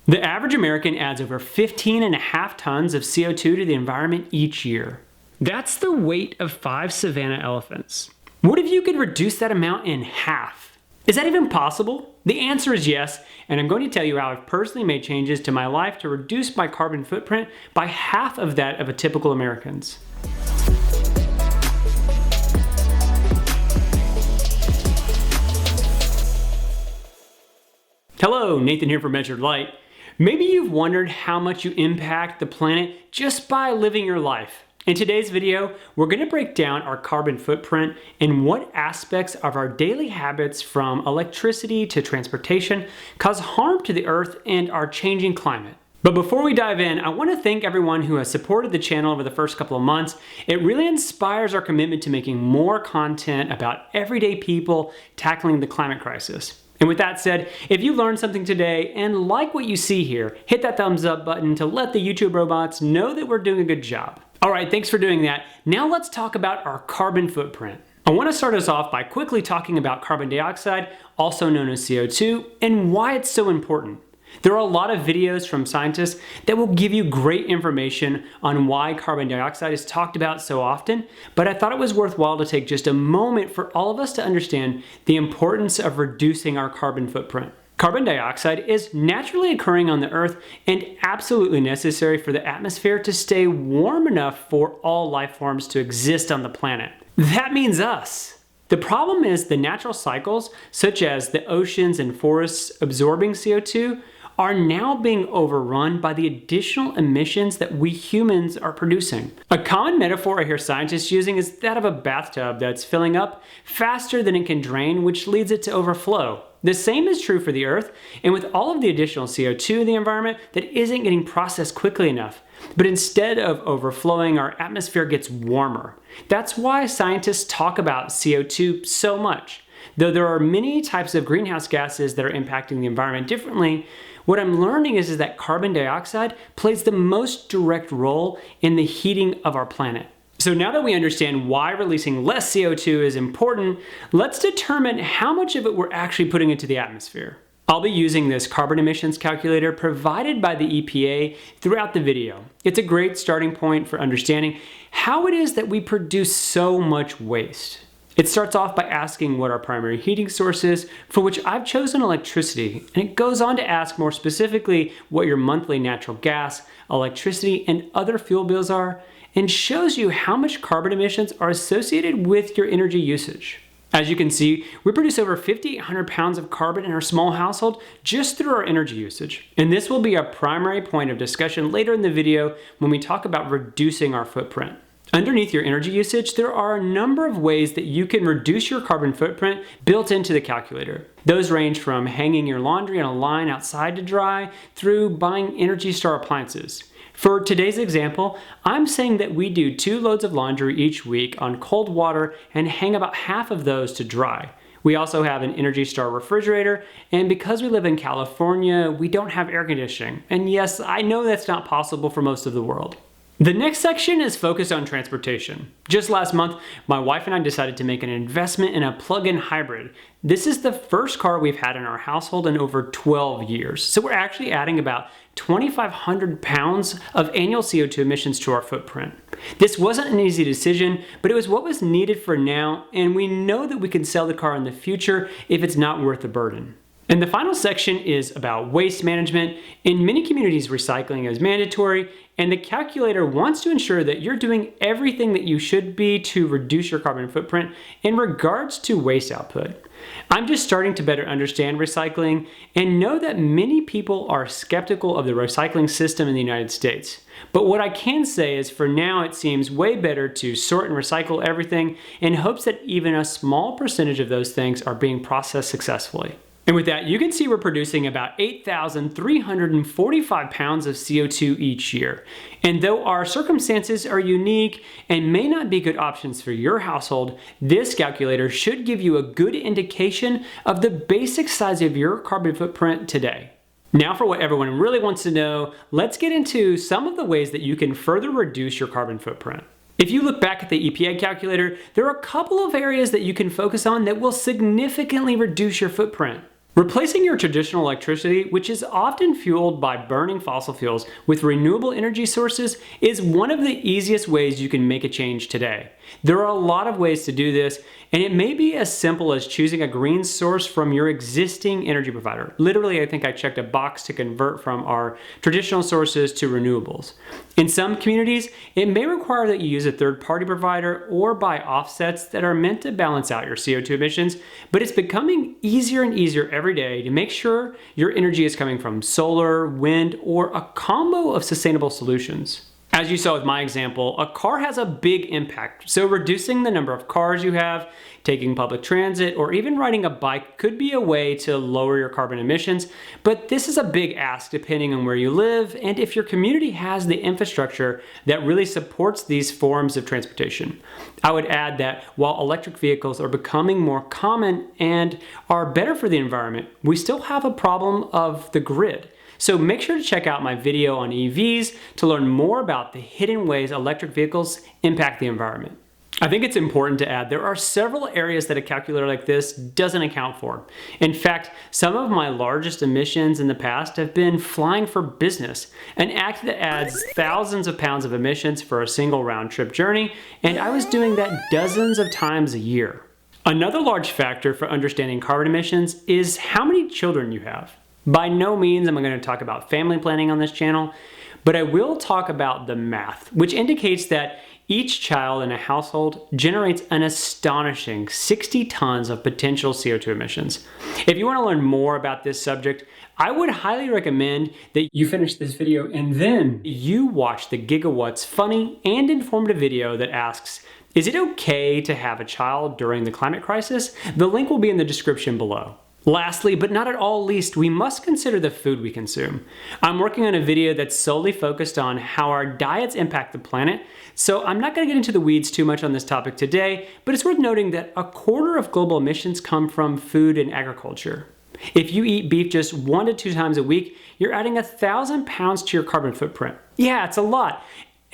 The average American adds over 15.5 tons of CO2 to the environment each year. That's the weight of 5 savanna elephants. What if you could reduce that amount in half? Is that even possible? The answer is yes, and I'm going to tell you how I've personally made changes to my life to reduce my carbon footprint by half of that of a typical American's. Hello, Nathan here from Measured Light. Maybe you've wondered how much you impact the planet just by living your life. In today's video, we're going to break down our carbon footprint and what aspects of our daily habits, from electricity to transportation, cause harm to the earth and our changing climate. But before we dive in, I want to thank everyone who has supported the channel over the first couple of months. It really inspires our commitment to making more content about everyday people tackling the climate crisis. And with that said, if you learned something today and like what you see here, hit that thumbs up button to let the YouTube robots know that we're doing a good job. All right, thanks for doing that. Now let's talk about our carbon footprint. I want to start us off by quickly talking about carbon dioxide, also known as CO2, and why it's so important. There are a lot of videos from scientists that will give you great information on why carbon dioxide is talked about so often, but I thought it was worthwhile to take just a moment for all of us to understand the importance of reducing our carbon footprint. Carbon dioxide is naturally occurring on the Earth and absolutely necessary for the atmosphere to stay warm enough for all life forms to exist on the planet. That means us. The problem is the natural cycles, such as the oceans and forests absorbing CO2, are now being overrun by the additional emissions that we humans are producing. A common metaphor I hear scientists using is that of a bathtub that's filling up faster than it can drain, which leads it to overflow. The same is true for the Earth, and with all of the additional CO2 in the environment that isn't getting processed quickly enough. But instead of overflowing, our atmosphere gets warmer. That's why scientists talk about CO2 so much. Though there are many types of greenhouse gases that are impacting the environment differently, what I'm learning is that carbon dioxide plays the most direct role in the heating of our planet. So now that we understand why releasing less CO2 is important, let's determine how much of it we're actually putting into the atmosphere. I'll be using this carbon emissions calculator provided by the EPA throughout the video. It's a great starting point for understanding how it is that we produce so much waste. It starts off by asking what our primary heating source is, for which I've chosen electricity, and it goes on to ask more specifically what your monthly natural gas, electricity, and other fuel bills are, and shows you how much carbon emissions are associated with your energy usage. As you can see, we produce over 5,800 pounds of carbon in our small household just through our energy usage. And this will be a primary point of discussion later in the video when we talk about reducing our footprint. Underneath your energy usage, there are a number of ways that you can reduce your carbon footprint built into the calculator. Those range from hanging your laundry on a line outside to dry through buying Energy Star appliances. For today's example, I'm saying that we do 2 loads of laundry each week on cold water and hang about half of those to dry. We also have an Energy Star refrigerator, and because we live in California, we don't have air conditioning. And yes, I know that's not possible for most of the world. The next section is focused on transportation. Just last month, my wife and I decided to make an investment in a plug-in hybrid. This is the first car we've had in our household in over 12 years. So we're actually adding about 2,500 pounds of annual CO2 emissions to our footprint. This wasn't an easy decision, but it was what was needed for now, and we know that we can sell the car in the future if it's not worth the burden. And the final section is about waste management. In many communities, recycling is mandatory, and the calculator wants to ensure that you're doing everything that you should be to reduce your carbon footprint in regards to waste output. I'm just starting to better understand recycling and know that many people are skeptical of the recycling system in the United States. But what I can say is for now it seems way better to sort and recycle everything in hopes that even a small percentage of those things are being processed successfully. And with that, you can see we're producing about 8,345 pounds of CO2 each year. And though our circumstances are unique and may not be good options for your household, this calculator should give you a good indication of the basic size of your carbon footprint today. Now for what everyone really wants to know, let's get into some of the ways that you can further reduce your carbon footprint. If you look back at the EPA calculator, there are a couple of areas that you can focus on that will significantly reduce your footprint. Replacing your traditional electricity, which is often fueled by burning fossil fuels, with renewable energy sources is one of the easiest ways you can make a change today. There are a lot of ways to do this, and it may be as simple as choosing a green source from your existing energy provider. Literally, I think I checked a box to convert from our traditional sources to renewables. In some communities, it may require that you use a third-party provider or buy offsets that are meant to balance out your CO2 emissions, but it's becoming easier and easier every day to make sure your energy is coming from solar, wind, or a combo of sustainable solutions. As you saw with my example, a car has a big impact, so reducing the number of cars you have, taking public transit, or even riding a bike could be a way to lower your carbon emissions, but this is a big ask depending on where you live and if your community has the infrastructure that really supports these forms of transportation. I would add that while electric vehicles are becoming more common and are better for the environment, we still have a problem of the grid. So make sure to check out my video on EVs to learn more about the hidden ways electric vehicles impact the environment. I think it's important to add there are several areas that a calculator like this doesn't account for. In fact, some of my largest emissions in the past have been flying for business, an act that adds thousands of pounds of emissions for a single round trip journey, and I was doing that dozens of times a year. Another large factor for understanding carbon emissions is how many children you have. By no means am I going to talk about family planning on this channel, but I will talk about the math, which indicates that each child in a household generates an astonishing 60 tons of potential CO2 emissions. If you want to learn more about this subject, I would highly recommend that you finish this video and then you watch the Gigawatts funny and informative video that asks, is it okay to have a child during the climate crisis? The link will be in the description below. Lastly, but not at all least, we must consider the food we consume. I'm working on a video that's solely focused on how our diets impact the planet, so I'm not going to get into the weeds too much on this topic today, but it's worth noting that a quarter of global emissions come from food and agriculture. If you eat beef just 1 to 2 times a week, you're adding 1,000 pounds to your carbon footprint. Yeah, it's a lot.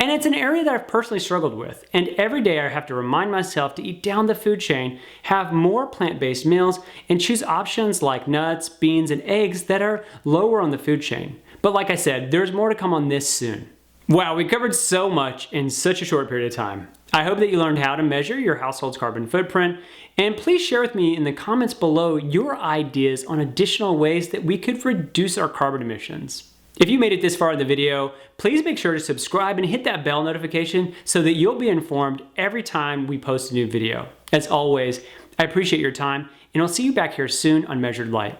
And it's an area that I've personally struggled with, and every day I have to remind myself to eat down the food chain, have more plant-based meals, and choose options like nuts, beans, and eggs that are lower on the food chain. But like I said, there's more to come on this soon. Wow, we covered so much in such a short period of time. I hope that you learned how to measure your household's carbon footprint, and please share with me in the comments below your ideas on additional ways that we could reduce our carbon emissions. If you made it this far in the video, please make sure to subscribe and hit that bell notification so that you'll be informed every time we post a new video. As always, I appreciate your time, and I'll see you back here soon on Measured Light.